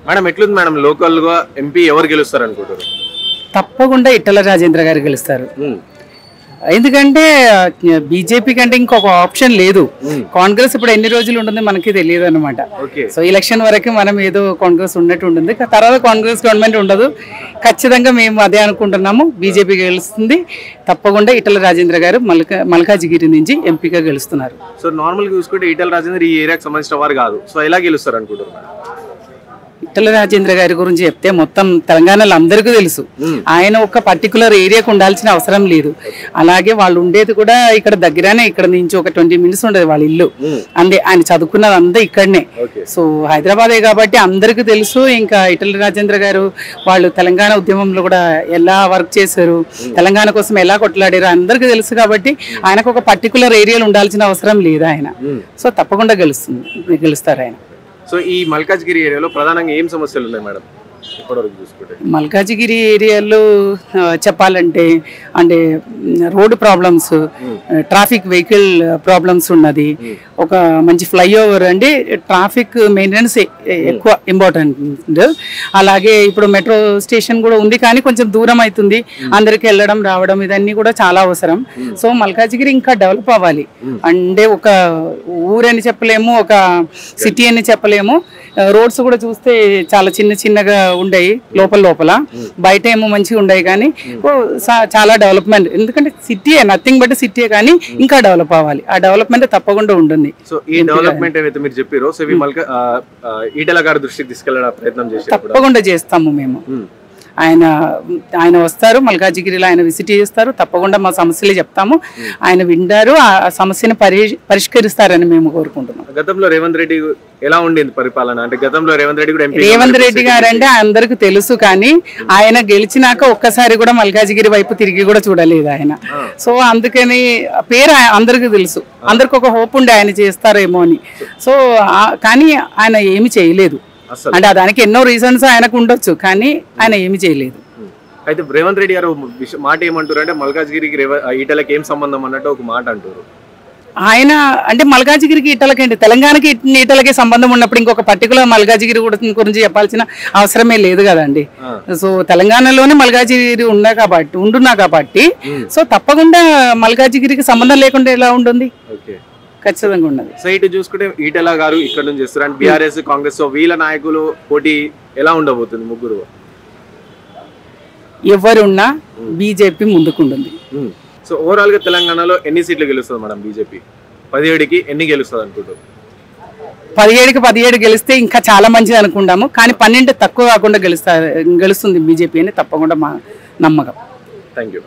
Madam ఎట్లుంది madam local గా MP ఎవరు గెలుస్తారు అనుకుంటారు? తప్పకుండా ఇట్టల రాజేంద్ర గారు గెలుస్తారు. ఎందుకంటే బీజేపీ కంటే ఇంకొక ఆప్షన్ లేదు. కాంగ్రెస్ ఇప్పుడు ఎన్ని రోజులు ఉంటుంది మనకి తెలియదు అనమాట. సో ఎలక్షన్ వరకు మనం ఏదో కాంగ్రెస్ ఉన్నట్టు ఉంటుంది, తర్వాత కాంగ్రెస్ గవర్నమెంట్ ఉండదు. ఖచ్చితంగా మేము అదే అనుకుంటున్నాము, బీజేపీ గెలుస్తుంది. తప్పకుండా ఇట్టల రాజేంద్ర గారు మల్కాజిగిరి నుంచి ఎంపీగా గెలుస్తున్నారు. సో నార్మల్ గా చూసుకుంటే ఇట్టల రాజేంద్ర ఈ ఏరియాకి సంబంధించిన వారు కాదు, సో ఎలా గెలుస్తారు అనుకుంటున్నారు? ఇట్టల రాజేంద్ర గారి గురించి చెప్తే మొత్తం తెలంగాణలో అందరికీ తెలుసు. ఆయన ఒక పర్టికులర్ ఏరియాకు ఉండాల్సిన అవసరం లేదు. అలాగే వాళ్ళు ఉండేది కూడా ఇక్కడ దగ్గరనే, ఇక్కడ నుంచి ఒక 20 minutes ఉండేది వాళ్ళ ఇల్లు. అందే ఆయన చదువుకున్నది అంతా ఇక్కడనే. సో హైదరాబాదే కాబట్టి అందరికీ తెలుసు. ఇంకా ఇట్టల రాజేంద్ర గారు వాళ్ళు తెలంగాణ ఉద్యమంలో కూడా ఎలా వర్క్ చేశారు, తెలంగాణ కోసం ఎలా కొట్లాడారు అందరికీ తెలుసు. కాబట్టి ఆయనకు ఒక పర్టికులర్ ఏరియాలో ఉండాల్సిన అవసరం లేదు ఆయన. సో తప్పకుండా గెలుస్తారు ఆయన. సో ఈ మల్కాజ్గిరి ఏరియాలో ప్రధానంగా ఏం సమస్యలు ఉన్నాయి మేడం ఇప్పటివరకు చూసుకుంటే? మల్కాజిగిరి ఏరియాలో చెప్పాలంటే అంటే road problems, traffic vehicle problems ఉన్నది. ఒక మంచి ఫ్లైఓవర్ అంటే ట్రాఫిక్ మెయింటెనెన్స్ ఎక్కువ ఇంపార్టెంట్. అలాగే ఇప్పుడు మెట్రో స్టేషన్ కూడా ఉంది, కానీ కొంచెం దూరం అవుతుంది. అందరికి వెళ్ళడం రావడం ఇదన్నీ కూడా చాలా అవసరం. సో మల్కాజిగిరి ఇంకా డెవలప్ అవ్వాలి. అంటే ఒక ఊరని చెప్పలేము, ఒక సిటీ అని చెప్పలేము. రోడ్స్ కూడా చూస్తే చాలా చిన్నగా ఉండయి, లోపల బయట ఏమో మంచిగా ఉండయి. కానీ చాలా డెవలప్మెంట్, ఎందుకంటే సిటీయే, నథింగ్ బట్ సిటీయే, కానీ ఇంకా డెవలప్ అవ్వాలి. ఆ డెవలప్మెంట్ తప్పకుండా ఉంటుంది. సో ఈ డెవలప్మెంట్ ఏదైతే మీరు చెప్పారో ఈటల గారి దృష్టికి తీసుకెళ్ళడం ప్రయత్నం చేస్తారు? తప్పకుండా చేస్తాము మేము. ఆయన వస్తారు మల్కాజిగిరిలో, ఆయన విజిట్ చేస్తారు. తప్పకుండా మా సమస్యలు చెప్తాము, ఆయన వింటారు, ఆ సమస్యను పరిష్కరిస్తారని మేము కోరుకుంటున్నాం. గతంలో రేవంత్ రెడ్డి ఎలా ఉండేది పరిపాలన? అంటే గతంలో రేవంత్ రెడ్డి గారు అంటే అందరికి తెలుసు, కానీ ఆయన గెలిచినాక ఒక్కసారి కూడా మల్కాజిగిరి వైపు తిరిగి కూడా చూడలేదు ఆయన. సో అందుకని పేరు అందరికి తెలుసు, అందరికి ఒక హోప్ ఉండే ఆయన చేస్తారేమో అని. సో కానీ ఆయన ఏమి చేయలేదు. అంటే దానికి ఎన్నో రీజన్స్ ఆయనకు ఉండొచ్చు, కానీ ఆయన ఏమి చేయలేదు. అయితే రేవంత్ రెడ్డి గారు మాట ఏమంటారు అంటే మల్కాజ్గిరికి ఈటలకి ఏం సంబంధం అన్నట్టు ఒక మాట అంటారు. ఆయన అంటే మల్కాజిగిరికి ఈటలకేంటి, తెలంగాణకి ఈటలకి సంబంధం ఉన్నప్పుడు ఇంకొక పర్టికులర్ మల్కాజిగిరి గురించి చెప్పాల్సిన అవసరమే లేదు కదండి. సో తెలంగాణలోనే మల్కాజిగిరి ఉంటున్నా కాబట్టి సో తప్పకుండా మల్కాజిగిరికి సంబంధం లేకుండా ఎలా ఉంటుంది? ఖచ్చితంగా ఉన్నది. సో ఇటు చూసుకుంటే ఈటల గారు ఇక్కడ నుంచి చేస్తారు, అండ్ బీఆర్ఎస్ కాంగ్రెస్ వీళ్ళ నాయకులు పోటీ ఎలా ఉండబోతుంది? ముగ్గురు ఎవరున్నా బీజేపీ ముందుకుంటుంది. సో ఓవరాల్ గా తెలంగాణలో ఎన్ని సీట్లు గెలుస్తుంది మేడం బీజేపీ? 17కి ఎన్ని గెలుస్తుంది అనుకుంటారు? 17కి 17 గెలిస్తే ఇంకా చాలా మంచిది అనుకుంటాము, కానీ 12 తక్కువ కాకుండా గెలుస్తుంది బీజేపీ అని తప్పకుండా మా నమ్మకం. Thank you.